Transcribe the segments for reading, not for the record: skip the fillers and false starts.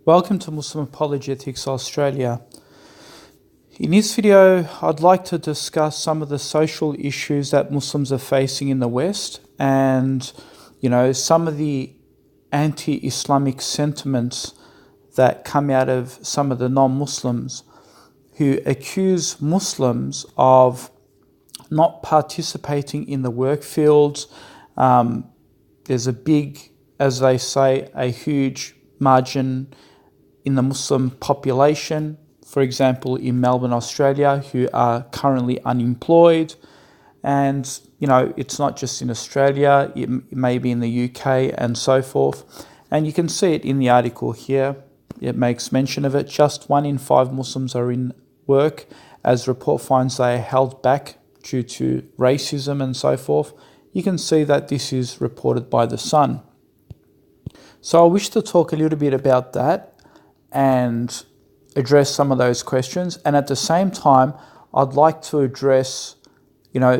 Welcome to Muslim Apologetics Australia. In this video, I'd like to discuss some of the social issues that Muslims are facing in the West and, some of the anti-Islamic sentiments that come out of some of the non-Muslims who accuse Muslims of not participating in the work fields. There's a big, as they say, a huge margin in the Muslim population, for example, in Melbourne, Australia, who are currently unemployed. And, it's not just in Australia, it may be in the UK and so forth. And you can see it in the article here. It makes mention of it. Just 1 in 5 Muslims are in work, as the report finds they are held back due to racism and so forth. You can see that this is reported by The Sun. So I wish to talk a little bit about that and address some of those questions. And at the same time, I'd like to address,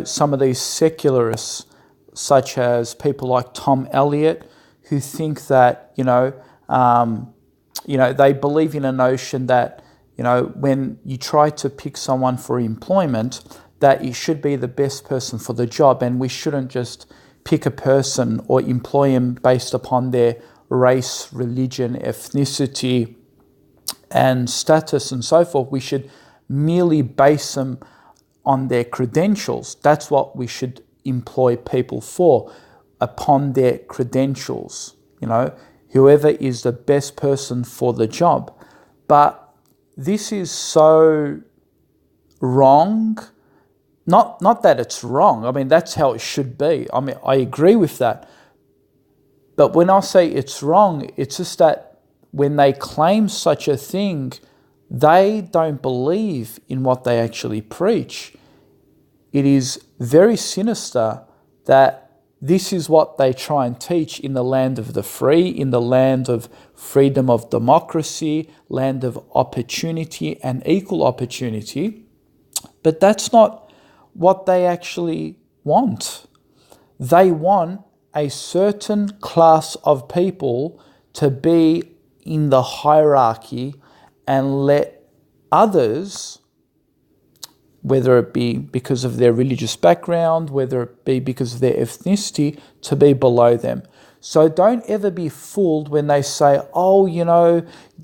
some of these secularists, such as people like Tom Elliott, who think that, they believe in a notion that, when you try to pick someone for employment, that it should be the best person for the job, and we shouldn't just pick a person or employ him based upon their race, religion, ethnicity, and status and so forth. We should merely base them on their credentials. That's what we should employ people for, upon their credentials. Whoever is the best person for the job. But this is so wrong. Not that it's wrong. I mean, that's how it should be. I mean, I agree with that. But when I say it's wrong, it's just that when they claim such a thing, they don't believe in what they actually preach. It is very sinister that this is what they try and teach in the land of the free, in the land of freedom of democracy, land of opportunity and equal opportunity. But that's not what they actually want. They want a certain class of people to be in the hierarchy and let others, whether it be because of their religious background, whether it be because of their ethnicity, to be below them. So don't ever be fooled when they say,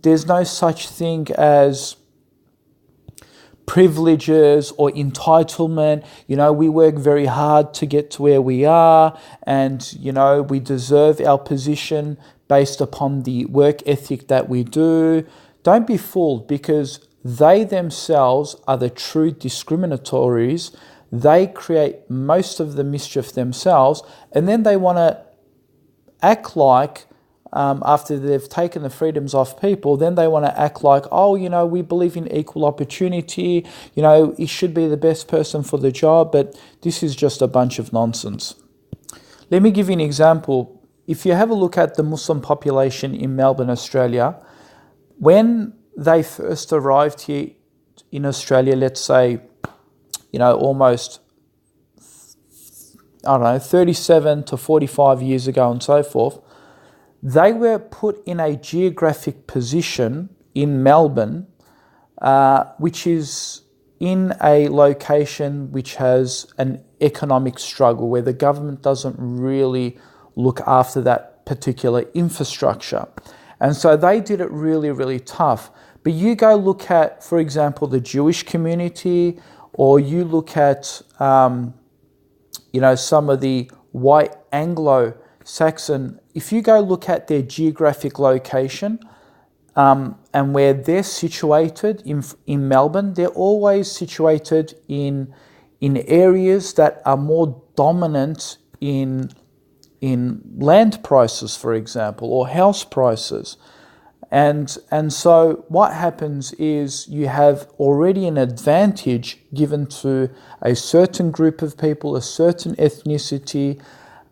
there's no such thing as privileges or entitlement. We work very hard to get to where we are, and, we deserve our position based upon the work ethic that we do. Don't be fooled, because they themselves are the true discriminatories. They create most of the mischief themselves, and then they want to act like, after they've taken the freedoms off people, then they want to act like, we believe in equal opportunity, it should be the best person for the job, but this is just a bunch of nonsense. Let me give you an example. If you have a look at the Muslim population in Melbourne, Australia, when they first arrived here in Australia, let's say, almost, 37 to 45 years ago and so forth, they were put in a geographic position in Melbourne, which is in a location which has an economic struggle, where the government doesn't really look after that particular infrastructure. And so they did it really, really tough. But you go look at, for example, the Jewish community, or you look at, some of the white Anglo-Saxon, if you go look at their geographic location and where they're situated in Melbourne, they're always situated in areas that are more dominant in land prices, for example, or house prices. And so what happens is you have already an advantage given to a certain group of people, a certain ethnicity.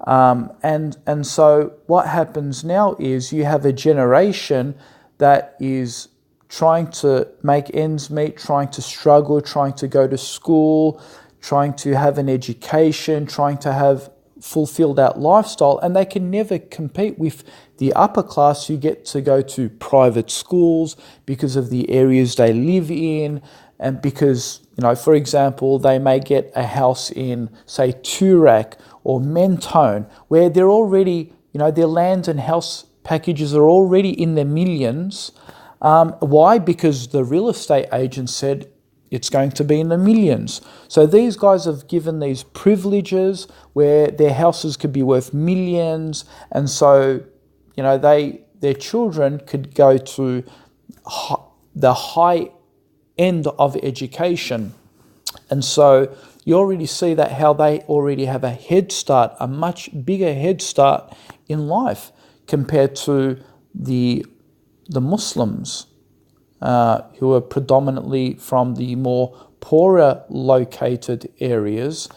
And so what happens now is you have a generation that is trying to make ends meet, trying to struggle, trying to go to school, trying to have an education, trying to have fulfill that lifestyle, and they can never compete with the upper class who get to go to private schools because of the areas they live in, and because, for example, they may get a house in, say, Toorak or Mentone, where they're already, their land and house packages are already in the millions. Why? Because the real estate agent said it's going to be in the millions. So these guys have given these privileges where their houses could be worth millions, and so their children could go to the high end of education. And so you already see that how they already have a head start, a much bigger head start in life compared to the Muslims who are predominantly from the more poorer located areas,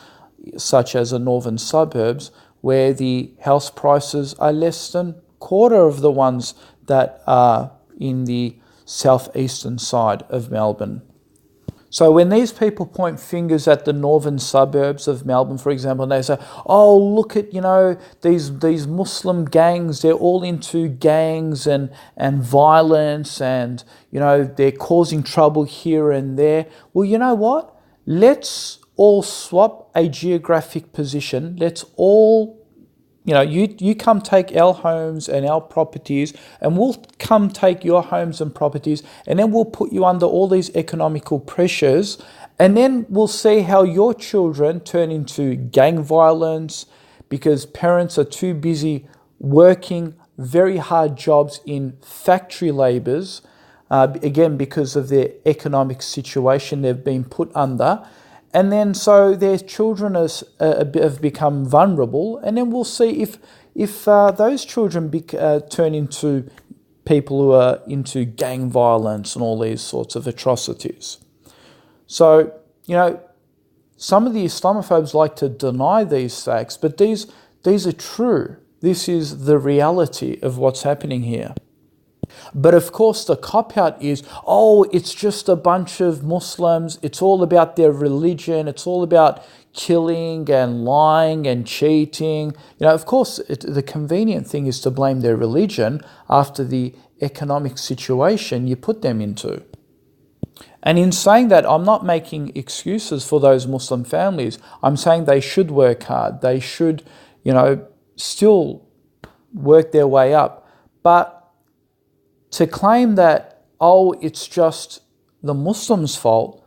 such as the northern suburbs, where the house prices are less than quarter of the ones that are in the southeastern side of Melbourne. So when these people point fingers at the northern suburbs of Melbourne, for example, and they say, oh, look at, these Muslim gangs, they're all into gangs and violence, and, they're causing trouble here and there. Well, you know what? Let's all swap a geographic position. Let's all, you come take our homes and our properties, and we'll come take your homes and properties, and then we'll put you under all these economical pressures, and then we'll see how your children turn into gang violence because parents are too busy working very hard jobs in factory labours, again, because of their economic situation they've been put under. And then so their children have become vulnerable, and then we'll see if those children turn into people who are into gang violence and all these sorts of atrocities. So, some of the Islamophobes like to deny these facts, but these are true. This is the reality of what's happening here. But of course, the cop-out is, it's just a bunch of Muslims. It's all about their religion. It's all about killing and lying and cheating. Of course, the convenient thing is to blame their religion after the economic situation you put them into. And in saying that, I'm not making excuses for those Muslim families. I'm saying they should work hard. They should, still work their way up. But to claim that, it's just the Muslims' fault,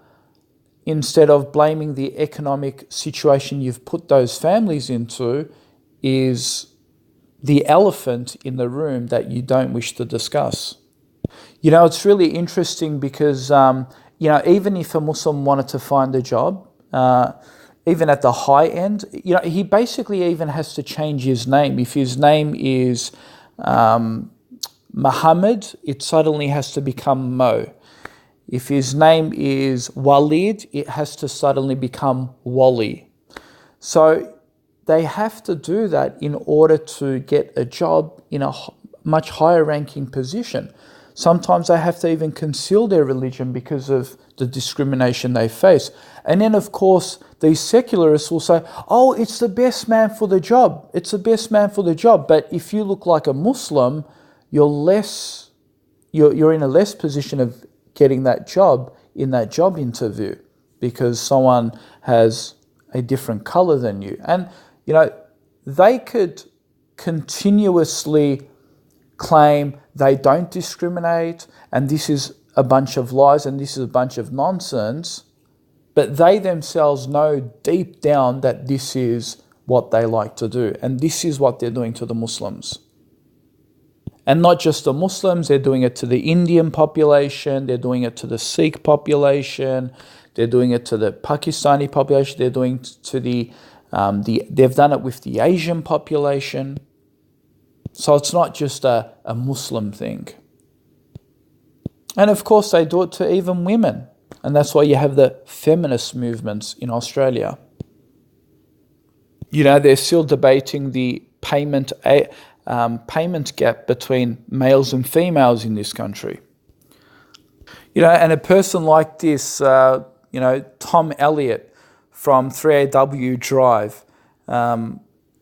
instead of blaming the economic situation you've put those families into, is the elephant in the room that you don't wish to discuss. It's really interesting because, even if a Muslim wanted to find a job, even at the high end, he basically even has to change his name. If his name is Muhammad, it suddenly has to become Mo. If his name is Walid, it has to suddenly become Wali. So they have to do that in order to get a job in a much higher ranking position. Sometimes they have to even conceal their religion because of the discrimination they face. And then, of course, these secularists will say, it's the best man for the job. It's the best man for the job. But if you look like a Muslim, you're in a less position of getting that job in that job interview because someone has a different color than you. And, they could continuously claim they don't discriminate and this is a bunch of lies and this is a bunch of nonsense, but they themselves know deep down that this is what they like to do and this is what they're doing to the Muslims. And not just the Muslims, they're doing it to the Indian population, they're doing it to the Sikh population, they're doing it to the Pakistani population, they're doing to they've done it with the Asian population. So it's not just a Muslim thing. And of course they do it to even women. And that's why you have the feminist movements in Australia. They're still debating the payment gap between males and females in this country. And a person like this, Tom Elliott from 3AW Drive,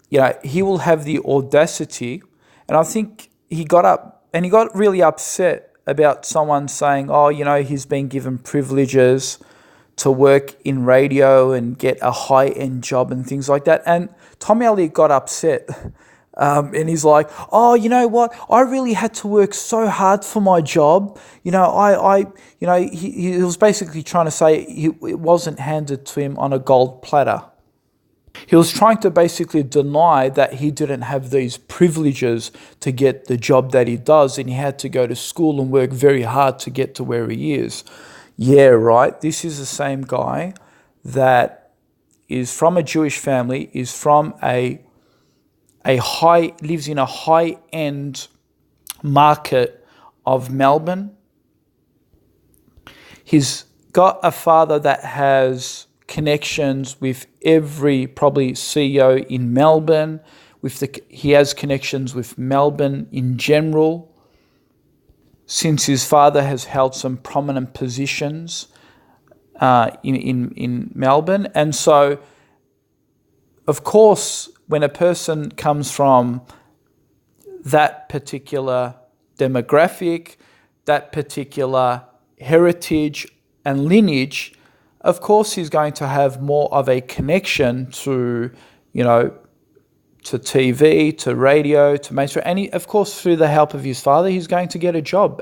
he will have the audacity, and I think he got up and he got really upset about someone saying, oh, he's been given privileges to work in radio and get a high-end job and things like that. And Tommy Elliott got upset. And he's like, oh, you know what? I really had to work so hard for my job. He was basically trying to say it wasn't handed to him on a gold platter. He was trying to basically deny that he didn't have these privileges to get the job that he does, and he had to go to school and work very hard to get to where he is. Yeah, right. This is the same guy that is from a Jewish family, is from lives in a high-end market of Melbourne. He's got a father that has connections with every probably CEO in Melbourne. He has connections with Melbourne in general, since his father has held some prominent positions in Melbourne. And so, of course, when a person comes from that particular demographic, that particular heritage and lineage, of course he's going to have more of a connection to, to TV, to radio, to mainstream. And of course, through the help of his father, he's going to get a job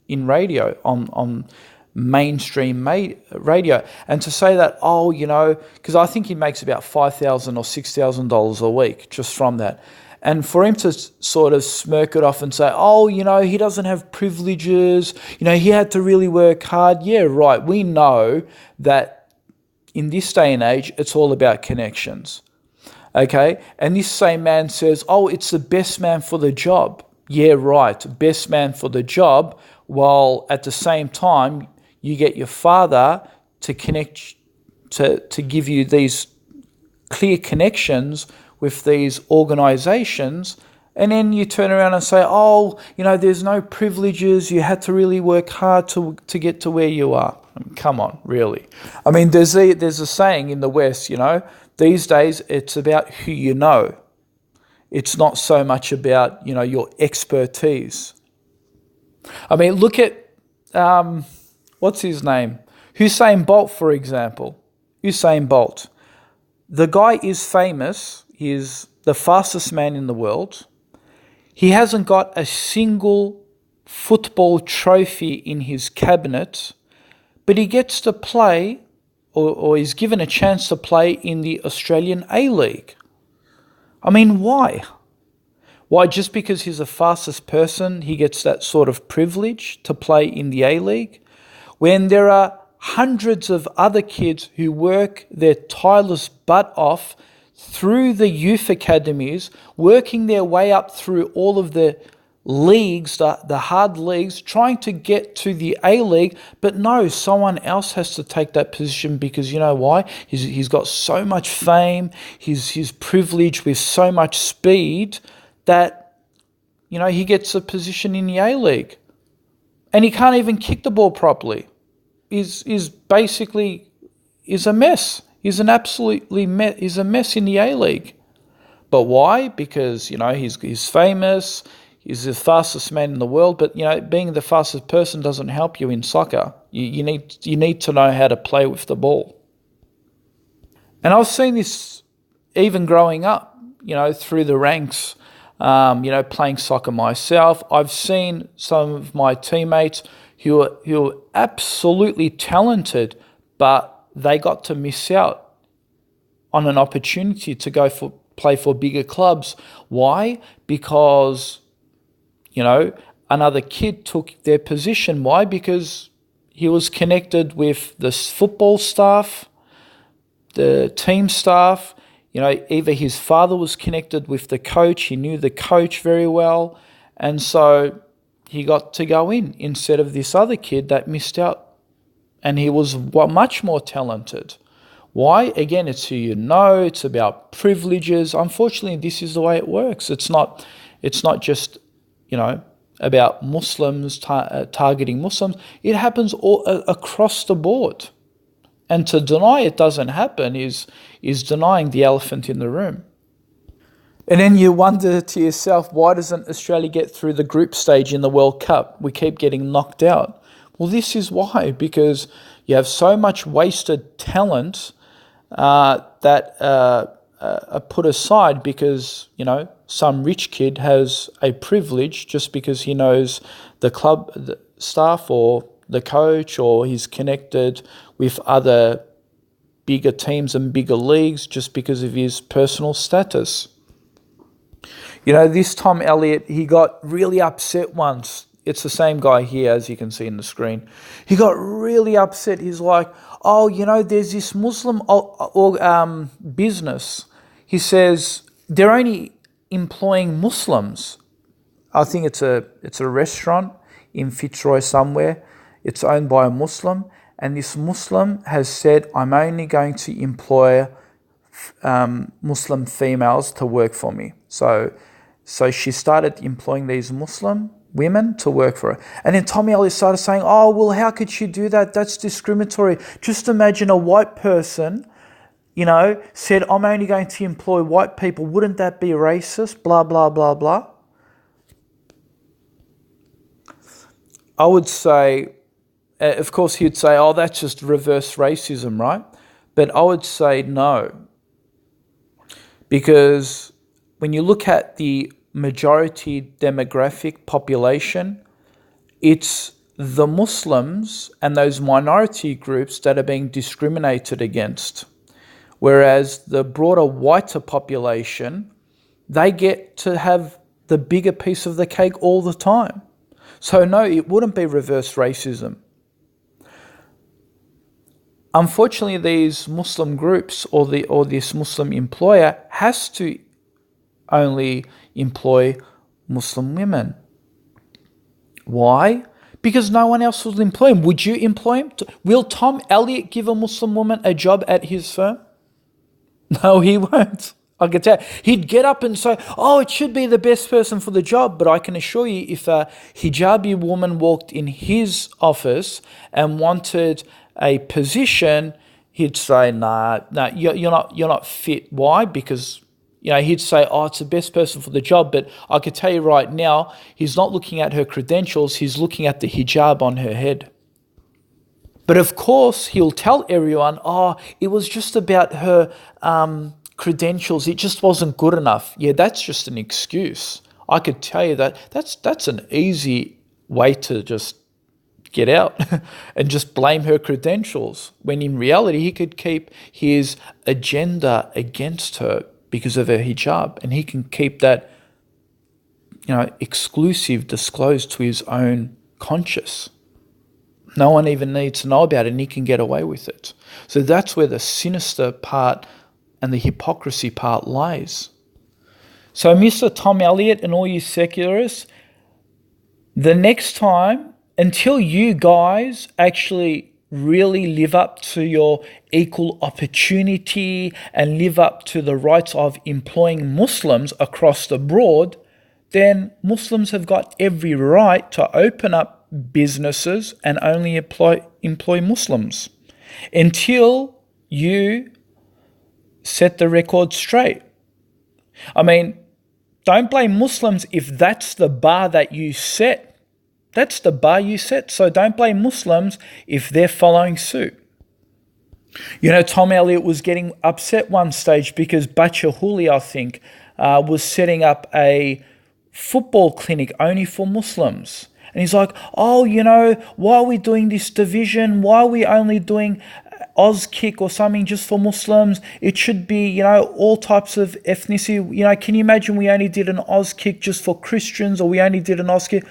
in radio, on mainstream radio. And to say that, because I think he makes about $5,000 or $6,000 a week just from that. And for him to sort of smirk it off and say, he doesn't have privileges, he had to really work hard. Yeah, right. We know that in this day and age, it's all about connections. Okay? And this same man says, it's the best man for the job. Yeah, right. Best man for the job, while at the same time, you get your father to connect, to give you these clear connections with these organizations, and then you turn around and say, there's no privileges, you had to really work hard to get to where you are. Come on, really. I mean, there's a saying in the West, these days it's about who you know. It's not so much about, your expertise. I mean, look at, what's his name? Usain Bolt, for example. Usain Bolt. The guy is famous. He's the fastest man in the world. He hasn't got a single football trophy in his cabinet, but he gets to play, or is given a chance to play in the Australian A-League. I mean, why? Why, just because he's the fastest person, he gets that sort of privilege to play in the A-League? When there are hundreds of other kids who work their tireless butt off through the youth academies, working their way up through all of the leagues, the hard leagues, trying to get to the A-League, but no, someone else has to take that position because you know why? He's got so much fame, he's privileged with so much speed that, he gets a position in the A-League. And he can't even kick the ball properly. Is a mess. He's an he's a mess in the A-League. But why? Because, he's famous, he's the fastest man in the world, but, being the fastest person doesn't help you in soccer. You need to know how to play with the ball. And I've seen this even growing up, through the ranks, playing soccer myself. I've seen some of my teammates who are absolutely talented, but they got to miss out on an opportunity to go play for bigger clubs. Why? Because, another kid took their position. Why? Because he was connected with the football staff, the team staff. Either his father was connected with the coach, he knew the coach very well, and so he got to go in instead of this other kid that missed out. And he was much more talented. Why? Again, it's who you know. It's about privileges. Unfortunately, this is the way it works. It's not just, about Muslims targeting Muslims. It happens all across the board. And to deny it doesn't happen is denying the elephant in the room. And then you wonder to yourself, why doesn't Australia get through the group stage in the World Cup? We keep getting knocked out. Well, this is why, because you have so much wasted talent that are put aside because, some rich kid has a privilege just because he knows the club the staff or the coach, or he's connected with other bigger teams and bigger leagues just because of his personal status. This Tom Elliott, he got really upset once. It's the same guy here, as you can see in the screen. He got really upset. He's like, there's this Muslim business. He says they're only employing Muslims. I think it's a restaurant in Fitzroy somewhere. It's owned by a Muslim. And this Muslim has said, I'm only going to employ Muslim females to work for me. So she started employing these Muslim women to work for her. And then Tommy Elliott started saying, oh, well, how could she do that? That's discriminatory. Just imagine a white person, said, I'm only going to employ white people. Wouldn't that be racist? Blah, blah, blah, blah. I would say, of course, he'd say, oh, that's just reverse racism, right? But I would say no. Because when you look at the majority demographic population, it's the Muslims and those minority groups that are being discriminated against. Whereas the broader whiter population, they get to have the bigger piece of the cake all the time. So no, it wouldn't be reverse racism. Unfortunately, these Muslim groups or this Muslim employer has to only employ Muslim women. Why? Because no one else will employ him. Would you employ him? Will Tom Elliott give a Muslim woman a job at his firm? No, he won't. I can tell. He'd get up and say, oh, it should be the best person for the job. But I can assure you, if a hijabi woman walked in his office and wanted a position, he'd say, nah, you're not fit. Why? Because he'd say, oh, it's the best person for the job. But I could tell you right now, he's not looking at her credentials. He's looking at the hijab on her head. But of course, he'll tell everyone, oh, it was just about her credentials. It just wasn't good enough. Yeah, that's just an excuse. I could tell you that's an easy way to just get out and just blame her credentials, when in reality he could keep his agenda against her because of her hijab, and he can keep that exclusive disclosed to his own conscience. No one even needs to know about it, and he can get away with it. So that's where the sinister part and the hypocrisy part lies. So Mr. Tom Elliott and all you secularists, the next time, until you guys actually really live up to your equal opportunity and live up to the rights of employing Muslims across the board, then Muslims have got every right to open up businesses and only employ Muslims until you set the record straight. I mean, don't blame Muslims if that's the bar that you set. That's the bar you set. So don't blame Muslims if they're following suit. Tom Elliott was getting upset one stage because Bachahuli, I think, was setting up a football clinic only for Muslims. And he's like, oh, why are we doing this division? Why are we only doing Auskick or something just for Muslims? It should be, all types of ethnicity. Can you imagine we only did an Auskick just for Christians, or we only did an Auskick?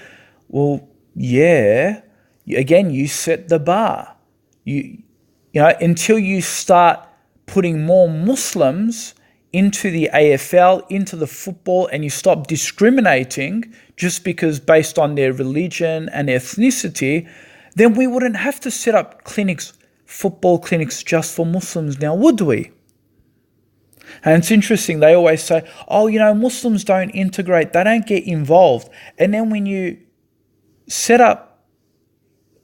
Well, yeah. Again, you set the bar. Until you start putting more Muslims into the AFL, into the football, and you stop discriminating just because based on their religion and ethnicity, then we wouldn't have to set up clinics, football clinics just for Muslims now, would we? And it's interesting, they always say, oh, Muslims don't integrate, they don't get involved. And then when you set up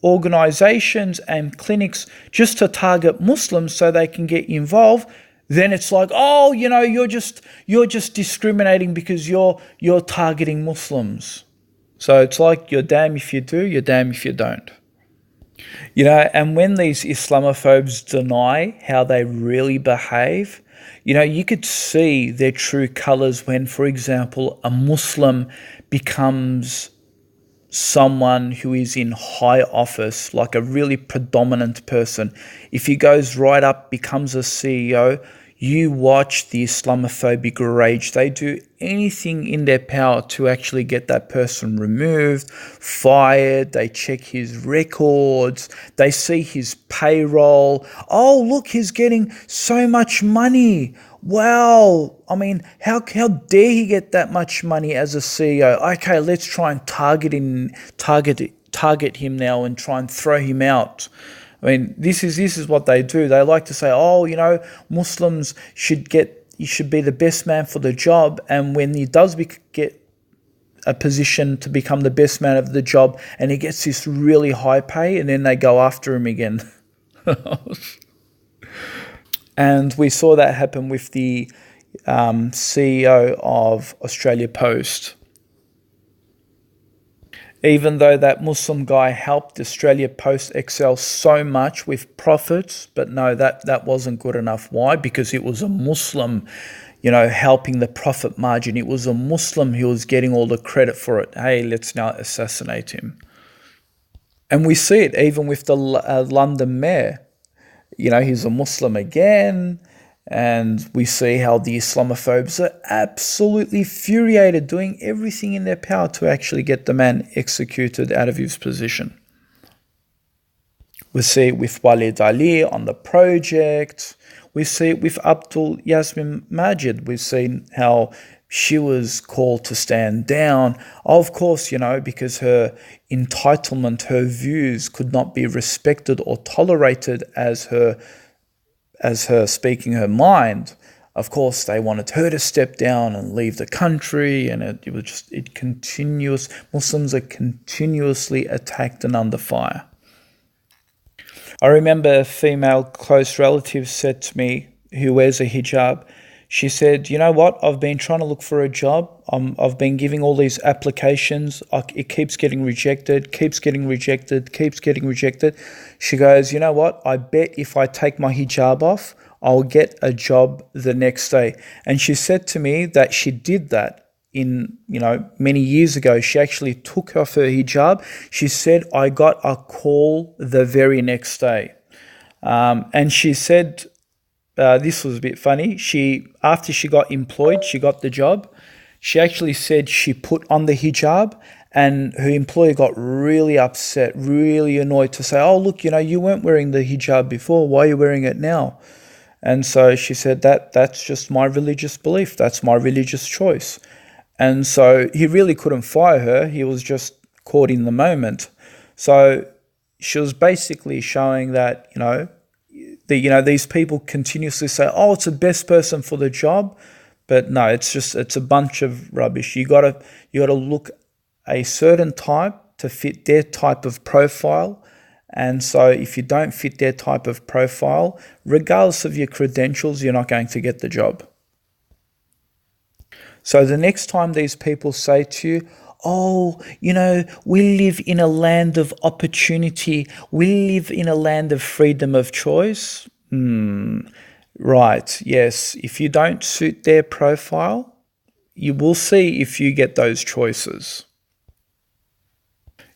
organizations and clinics just to target Muslims so they can get involved, then it's like, oh, you're just discriminating because you're targeting Muslims. So it's like you're damn if you do, you're damn if you don't. And when these Islamophobes deny how they really behave, you could see their true colors when, for example, a Muslim becomes someone who is in high office, like a really predominant person. If he goes right up, becomes a CEO, you watch the Islamophobic rage. They do anything in their power to actually get that person removed, fired. They check his records. They see his payroll. Oh, look, he's getting so much money. Wow. I mean, how dare he get that much money as a CEO? Okay, let's try and target him now and try and throw him out. I mean, this is what they do. They like to say, oh, Muslims should be the best man for the job. And when he does get a position to become the best man of the job, and he gets this really high pay, and then they go after him again. And we saw that happen with the CEO of Australia Post. Even though that Muslim guy helped Australia Post excel so much with profits, but no, that wasn't good enough. Why? Because it was a Muslim, helping the profit margin. It was a Muslim who was getting all the credit for it. Hey, let's now assassinate him. And we see it even with the London mayor. He's a Muslim again. And we see how the Islamophobes are absolutely infuriated, doing everything in their power to actually get the man executed out of his position. We see it with Walid Ali on the project. We see it with Abdul Yasmin Majid. We've seen how she was called to stand down. Of course, because her entitlement, her views could not be respected or tolerated as her speaking her mind. Of course, they wanted her to step down and leave the country, and it was continuous. Muslims are continuously attacked and under fire. I remember a female close relative said to me, who wears a hijab, she said, you know what, I've been trying to look for a job. I've been giving all these applications. It keeps getting rejected, keeps getting rejected. She goes, you know what, I bet if I take my hijab off, I'll get a job the next day. And she said to me that she did that many years ago. She actually took off her hijab. She said, I got a call the very next day. And she said, this was a bit funny. After she got employed, she got the job. She actually said she put on the hijab, and her employer got really upset, really annoyed to say, oh, look, you weren't wearing the hijab before. Why are you wearing it now? And so she said that's just my religious belief. That's my religious choice. And so he really couldn't fire her. He was just caught in the moment. So she was basically showing that, these people continuously say, oh, it's the best person for the job. But no, it's a bunch of rubbish. You gotta look a certain type to fit their type of profile. And so if you don't fit their type of profile, regardless of your credentials, you're not going to get the job. So the next time these people say to you, oh, we live in a land of opportunity. We live in a land of freedom of choice. Right, yes. If you don't suit their profile, you will see if you get those choices.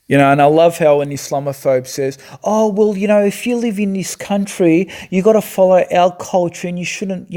And I love how an Islamophobe says, oh, well, if you live in this country, you got to follow our culture and you shouldn't,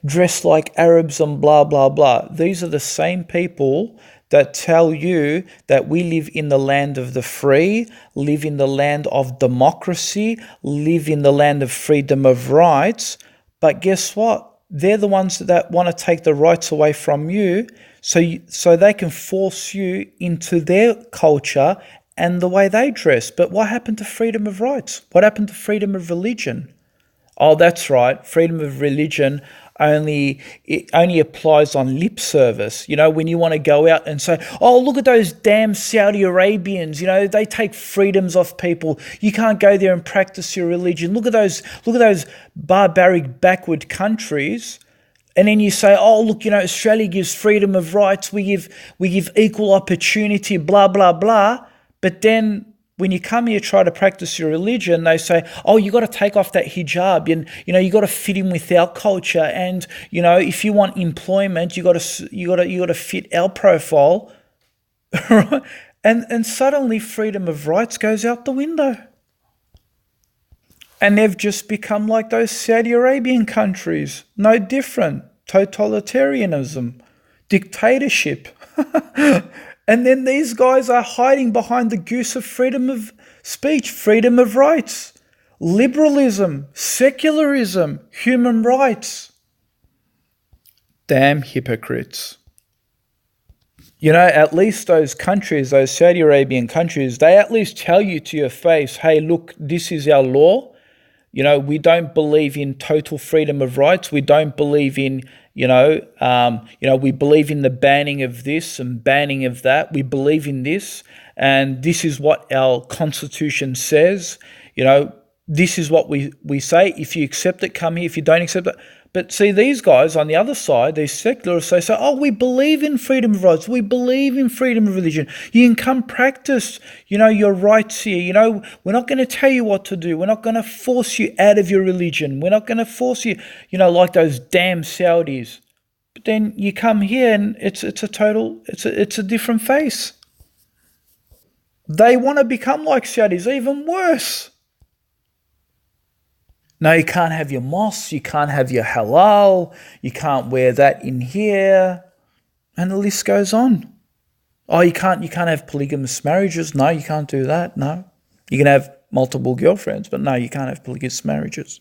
dress like Arabs and blah, blah, blah. These are the same people that tell you that we live in the land of the free, live in the land of democracy, live in the land of freedom of rights. But guess what? They're the ones that want to take the rights away from you so they can force you into their culture and the way they dress. But what happened to freedom of rights? What happened to freedom of religion? Oh, that's right, freedom of religion. it only applies on lip service. When you want to go out and say, oh, look at those damn Saudi Arabians, they take freedoms off people. You can't go there and practice your religion. Look at those barbaric backward countries. And then you say, oh, look, Australia gives freedom of rights. We give equal opportunity, blah, blah, blah. But then when you come here try to practice your religion, they say, oh, you got to take off that hijab, and you got to fit in with our culture, and if you want employment, you got to fit our profile, right? And suddenly freedom of rights goes out the window, and they've just become like those Saudi Arabian countries, no different, totalitarianism, dictatorship. And then these guys are hiding behind the goose of freedom of speech, freedom of rights, liberalism, secularism, human rights. Damn hypocrites. At least those countries, those Saudi Arabian countries, they at least tell you to your face, hey, look, this is our law. We don't believe in total freedom of rights. We don't believe in, we believe in the banning of this and banning of that. We believe in this, and this is what our constitution says. This is what we say. If you accept it, come here. If you don't accept it. But see, these guys on the other side, these secularists, they say, oh, we believe in freedom of rights. We believe in freedom of religion. You can come practice, your rights here. We're not going to tell you what to do. We're not going to force you out of your religion. We're not going to force you, like those damn Saudis. But then you come here and it's a different face. They want to become like Saudis, even worse. No, you can't have your mosque, you can't have your halal, you can't wear that in here, and the list goes on. Oh, you can't have polygamous marriages. No, you can't do that. No, you can have multiple girlfriends, but no, you can't have polygamous marriages.